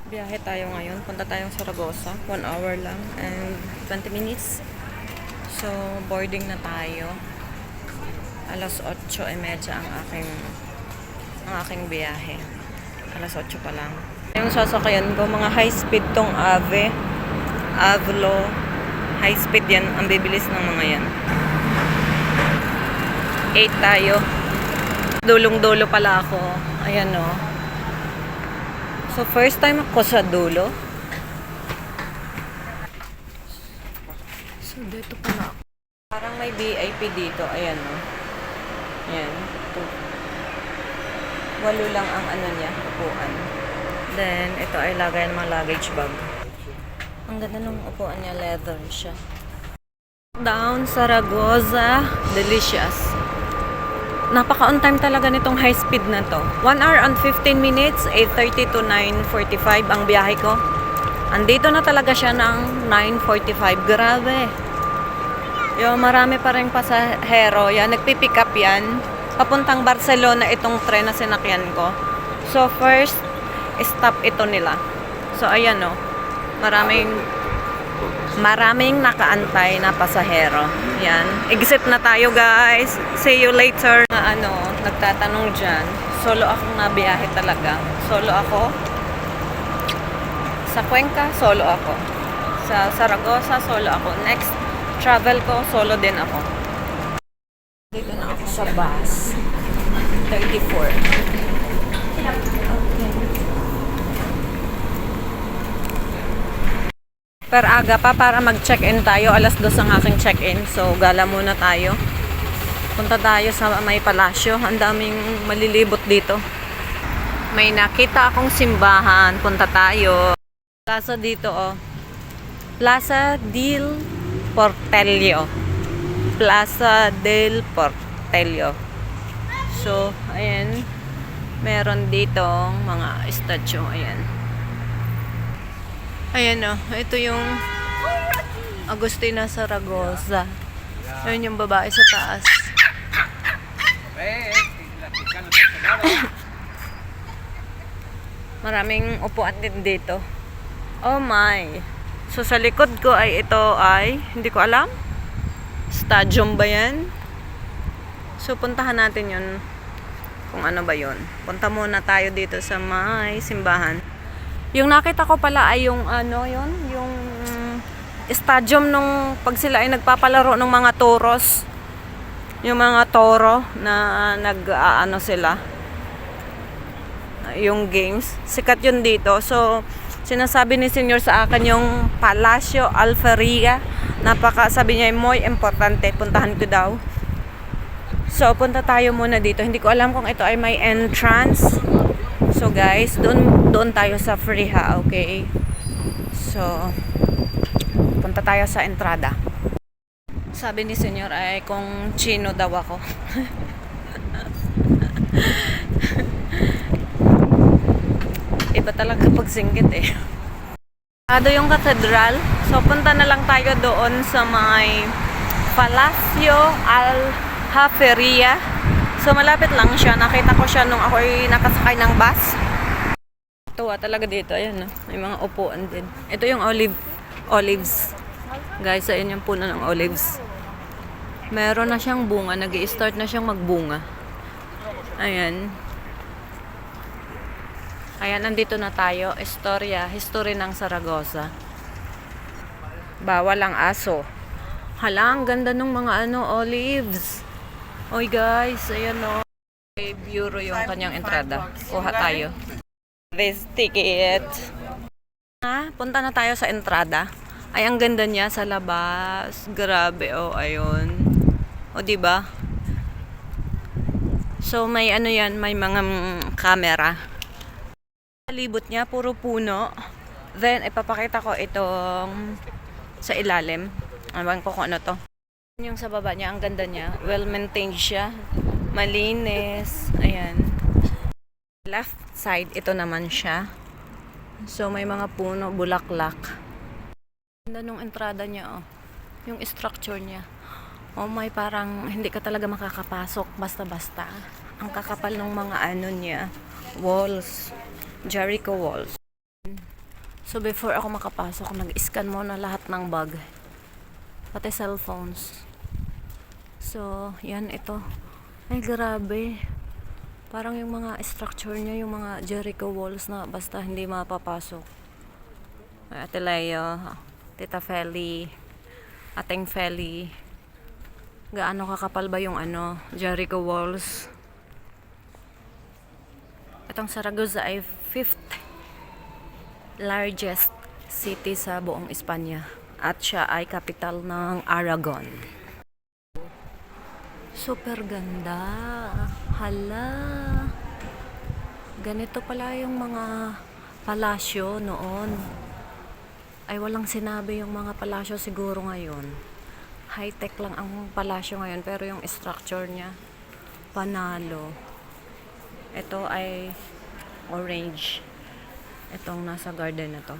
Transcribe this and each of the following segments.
Biyahe tayo ngayon. Punta tayong Saragossa. 1 hour lang and 20 minutes. So, boarding na tayo. Alas 8:30 ang aking biyahe. Alas 8 pa lang. Yung sasakyan ko, mga high speed tong Avlo. High speed yan. Ang bibilis ng mga yan. 8 tayo. Dulong-dulo pala ako. Ayan o. So, first time ako sa dulo. So, dito pala ako. Parang may VIP dito. Ayan o. Ayan. 8 lang ang ano niya, upuan. Then, ito ay lagay ng mga luggage bag. Ang ganda ng upuan niya, leather siya. Down Zaragoza, delicious. Napaka-on time talaga nitong high speed na to. 1 hour and 15 minutes, 8:30 to 9:45 ang biyahe ko. Andito na talaga siya ng 9:45. Grabe. Marami pa rin pasahero. Yan, nagpipick up yan. Papuntang Barcelona itong tren na sinakyan ko. So, first stop ito nila. So, ayan o. Maraming nakaantay na pasahero. Yan. Exit na tayo, guys. See you later. Nagtatanong dyan. Solo akong nabiyahe talaga. Solo ako. Sa Cuenca, solo ako. Sa Zaragoza, solo ako. Next travel ko, solo din ako. Dito na ako sa bus. 34. Per aga pa para mag-check-in tayo. Alas 2 ang aking check-in. So, gala muna tayo. Punta tayo sa may palasyo. Ang daming malilibot dito. May nakita akong simbahan. Punta tayo. Plaza dito, oh. Plaza del Portello. Plaza del Portello. So, ayan. Meron dito mga statue. Ayan. Ayan o, ito yung Agustina Zaragoza. Ayan yung babae sa taas. Maraming upuan din dito. Oh my. So sa likod ko ay ito ay, hindi ko alam. Stadium ba yan? So puntahan natin yun. Kung ano ba yun. Punta muna tayo dito sa may simbahan. Yung nakita ko pala ay yung yung stadium nung pag sila ay nagpapalaro ng mga toros. Yung mga toro na sila. Yung games. Sikat yun dito. So, sinasabi ni Senyor sa akin yung Palacio Alferia. Sabi niya, muy importante. Puntahan ko daw. So, punta tayo muna dito. Hindi ko alam kung ito ay may entrance. So guys, doon tayo sa free ha, okay? So, punta tayo sa entrada. Sabi ni Senyor ay kung Chino daw ako. Iba talaga pag singgit eh. Yung katedral. So, punta na lang tayo doon sa may Palacio Aljaferia. So, malapit lang siya. Nakita ko siya nung ako ay nakasakay ng bus. Tuwa talaga dito. Ayan, no? May mga upuan din. Ito yung olives. Guys, ayan yung puno ng olives. Meron na siyang bunga. Nag-i-start na siyang magbunga. Ayan. Ayan, nandito na tayo. History ng Zaragoza. Bawal ang aso. Hala, ang ganda ng mga olives. Oy guys, ayan o. Euro yung kanyang entrada. Kuha tayo. This ticket. Punta na tayo sa entrada. Ay, ang ganda niya sa labas. Grabe, ayun. O, diba? So, may yan, may mga camera. Palibot niya, puro puno. Then, ipapakita ko itong sa ilalim. Ewan ko kung ano to. Yung sa baba niya, ang ganda niya. Well-maintained siya. Malinis. Ayan. Left side, ito naman siya. So, may mga puno, bulaklak. Ganda nung entrada niya, oh. Yung structure niya. Oh my, parang hindi ka talaga makakapasok basta-basta. Ang kakapal ng mga niya. Walls. Jericho walls. So before ako makapasok, nag-scan muna lahat ng bag. Pati cellphones. So, yan ito. Ay, grabe. Parang yung mga structure niya, yung mga Jericho walls na basta hindi mapapasok. Ay, Ate Leo, Tita Feli, Ating Feli. Gaano kakapal ba yung Jericho walls? Itong Zaragoza ay 5th largest city sa buong Espanya. At siya ay capital ng Aragon. Super ganda. Hala. Ganito pala yung mga palasyo noon. Ay walang sinabi yung mga palasyo siguro ngayon. High-tech lang ang palasyo ngayon pero yung structure niya panalo. Ito ay orange. Itong nasa garden na to.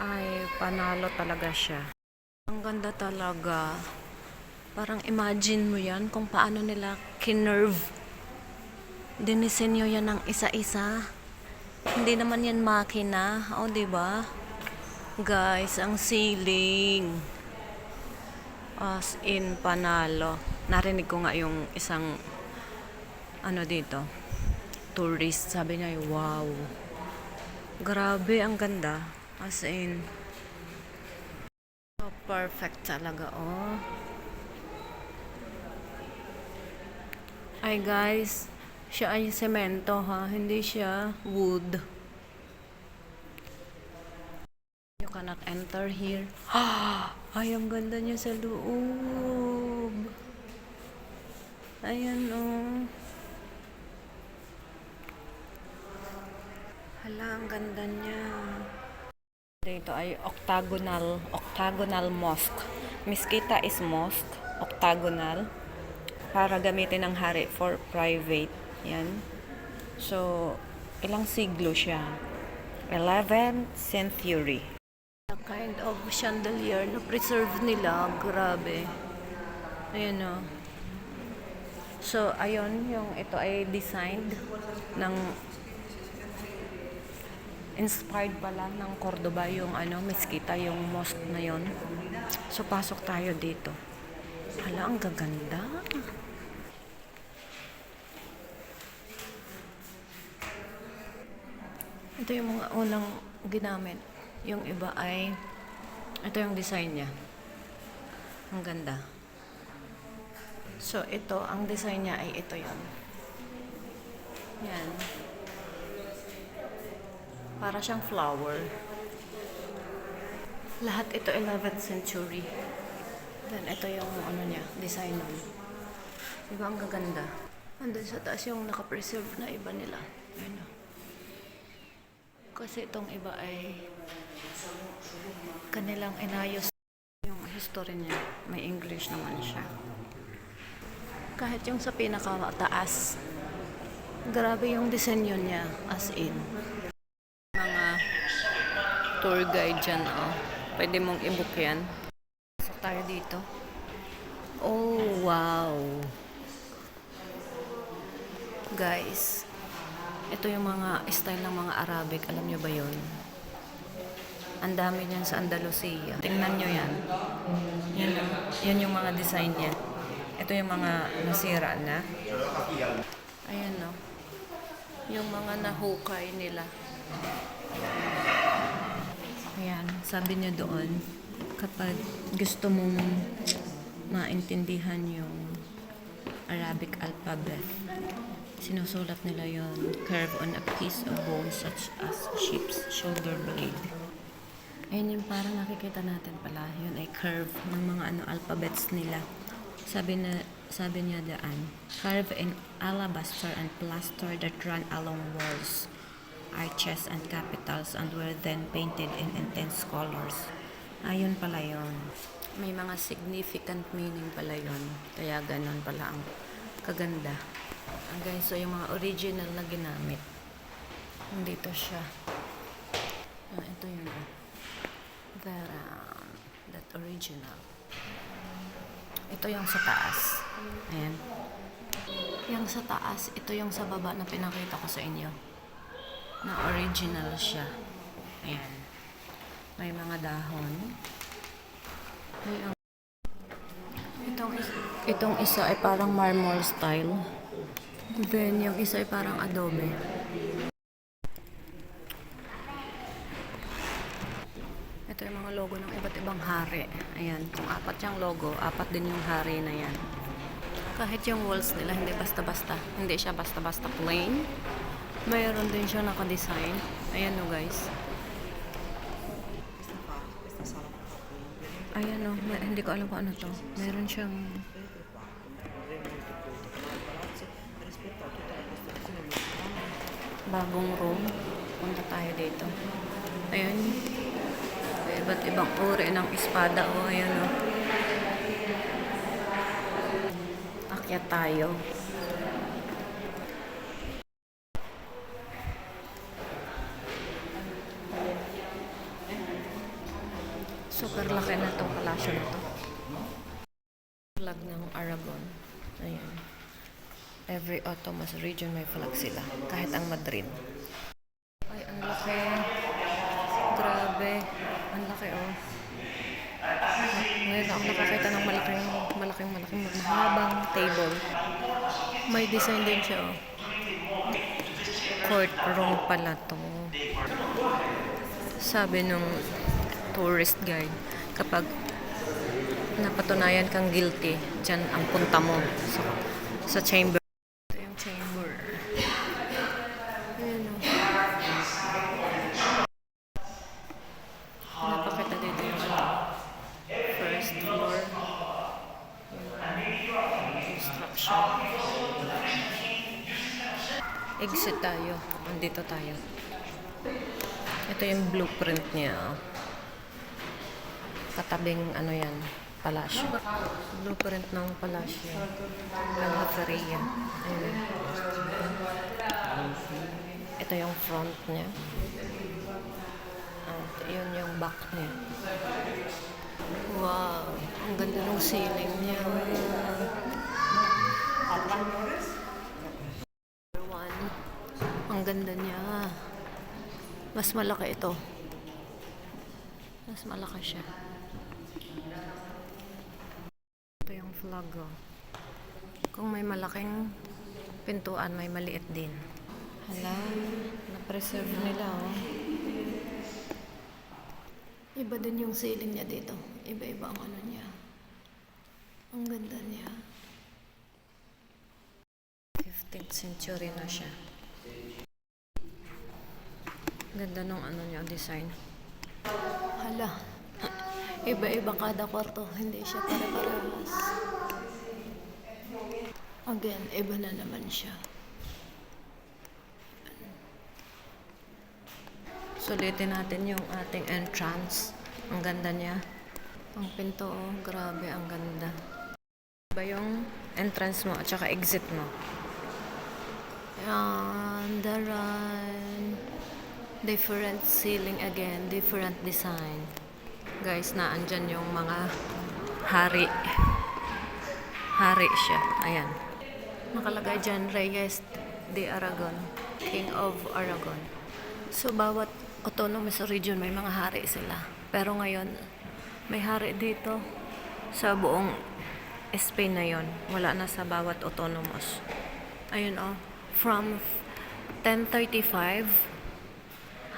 Ay panalo talaga siya. Ang ganda talaga. Parang imagine mo yan kung paano nila kinerve. Dinisenyo yan ng isa-isa. Hindi naman yan makina. O, diba? Guys, ang ceiling. As in, panalo. Narinig ko nga yung isang dito. Tourist. Sabi niya, wow. Grabe, ang ganda. As in. So, perfect talaga, oh. Ay guys, siya ay semento ha, hindi siya wood. You cannot enter here. Ay, ang ganda niya sa loob. Ayan oh. Hala, ang ganda niya. Dito ay octagonal mosque. Mezquita is mosque, octagonal. Para gamitin ng hari for private. Yan. So, ilang siglo siya? 11th century. A kind of chandelier na preserve nila. Grabe. Ayan o. So, ayun, yung ito ay designed ng inspired pala ng Cordoba yung Mezquita, yung mosque na yon. So, pasok tayo dito. Hala, ang gaganda. Ito yung mga unang ginamit. Yung iba ay, ito yung design niya. Ang ganda. So, ito, ang design niya ay ito yun. Yan. Para siyang flower. Lahat ito 11th century. Then, ito yung niya, design nun. Diba ang gaganda? Andun sa taas yung nakapreserve na iba nila. Ayun o. Kasi itong iba ay kanilang inayos yung history niya. May English naman siya. Kahit yung sa pinakataas, grabe yung disenyo niya, as in. Mga tour guide dyan, oh. Pwede mong i-book yan. Pasok tayo dito. Oh, wow. Guys, ito yung mga style ng mga Arabic. Alam nyo ba yun? Ang dami niyan sa Andalusia. Tingnan nyo yan. Yan yung mga design niya. Ito yung mga nasira na. Ayan no. Yung mga nahukay nila. Ayan. Sabi niya doon, kapag gusto mong maintindihan yung Arabic alphabet, sinusulat nila yon curve on a piece of bone such as sheep's shoulder blade. Ayun yung parang nakikita natin pala. Yun ay curve ng mga alphabets nila. Sabi niya daan, carve in alabaster and plaster that ran along walls, arches and capitals and were then painted in intense colors. Ayun pala yun. May mga significant meaning pala yun. Kaya ganun pala ang kaganda. Guys, so yung mga original na ginamit. Nandito siya. Ito yun. That original. Ito yung sa taas. Ayan. Yung sa taas, ito yung sa baba na pinakita ko sa inyo. na original siya. Ayan. May mga dahon. May itong isa ay parang marmol style. Then yung isa ay parang adobe. Ito yung mga logo ng iba't ibang hari. Ayan, kung 4 yung logo, 4 din yung hari na yan. Kahit yung walls nila, hindi basta-basta. Hindi siya basta-basta plain. Mayroon din siya naka-design. Ayan o guys. Ayan o, hindi ko alam kung ano to. Meron siyang bagong room. Punta tayo dito. Ayan. Iba't ibang uri ng espada o. Ayan o. Akyat tayo. Super laki na itong palasyo na to. Flag ng Aragon. Ayan. Every autonomous region may flag sila. Kahit ang Madrid. Ay, ang laki. Grabe. Ang laki oh. Ngayon ako nakakita ng malaking mahabang table. May design din siya oh. Courtroom pala to. Sabi nung tourist guide, kapag napatunayan kang guilty, dyan ang punta mo sa chamber. Ito yung chamber. Ayan o. Napakita dito yung first floor. Construction. Exit tayo. Andito tayo. Ito yung blueprint niya. Katabing ano yan, palasyo. Blueprint ng palasyo. Aljaferia. Ayan. Ito yung front niya. At yun yung back niya. Wow! Ang ganda ng ceiling niya. Ang ganda niya. Mas malaki ito. Mas malaki siya. Ito yung flag oh. Kung may malaking pintuan, may maliit din. Hala, na-preserve nila oh. Iba din yung ceiling niya dito. Iba-iba ang ano niya. Ang ganda niya. 15th century na siya. Ganda nung ano niya, design. Hala. Iba-iba kada kwarto. Hindi siya pare-parehas. Again, iba na naman siya. Sulitin natin yung ating entrance. Ang ganda niya. Ang pinto, oh. Grabe, ang ganda. Iba yung entrance mo at saka exit mo. Yan, daran. Different ceiling again, different design. Guys, naandyan yung mga hari. Hari siya. Ayan. Nakalagay dyan, Reyes de Aragon, King of Aragon. So, bawat autonomous region may mga hari sila. Pero ngayon, may hari dito sa buong Spain na yon. Wala na sa bawat autonomous. Ayun oh, from 1035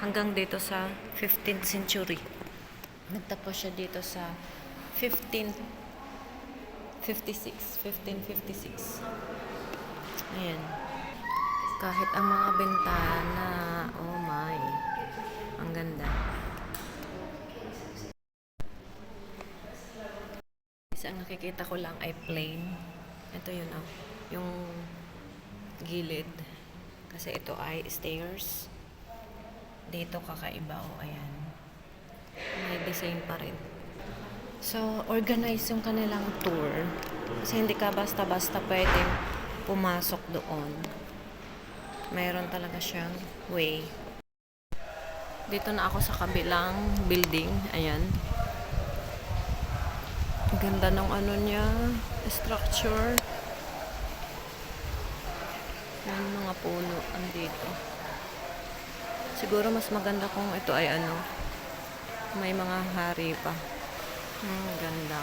hanggang dito sa 15th century. Nagtapos siya dito sa 1556. Ayan. Kahit ang mga bintana, oh my. Ang ganda. Ang nakikita ko lang ay plain. Ito yun oh. Yung gilid. Kasi ito ay stairs. Dito kakaiba oh, ayan. May design pa rin. So, organize yung kanilang tour. Kasi hindi ka basta-basta pwedeng pumasok doon. Mayroon talaga siyang way. Dito na ako sa kabilang building. Ayan. Ganda ng ano niya. Structure. Yan mga puno andito. Siguro mas maganda kung ito ay ano, may mga hari pa. Ganda.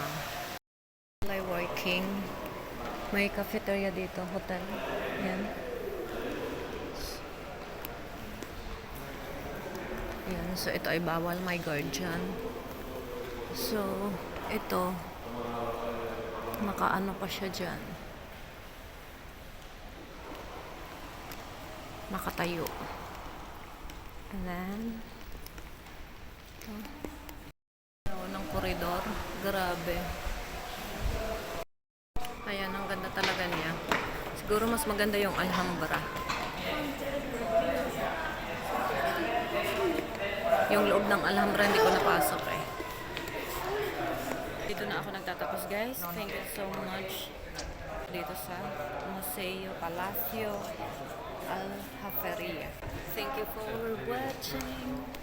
Fly working. May cafeteria dito, hotel. Yan. Yan, so ito ay bawal, may guardian. So, ito, nakaano pa siya dyan. Nakatayo. And then, ito. Ng koridor. Grabe. Ayan, ang ganda talaga niya. Siguro mas maganda yung Alhambra. Yung loob ng Alhambra hindi ko napasok eh. Dito na ako nagtatapos guys. Thank you so much. Dito sa Museo Palacio Aljaferia. Thank you for watching.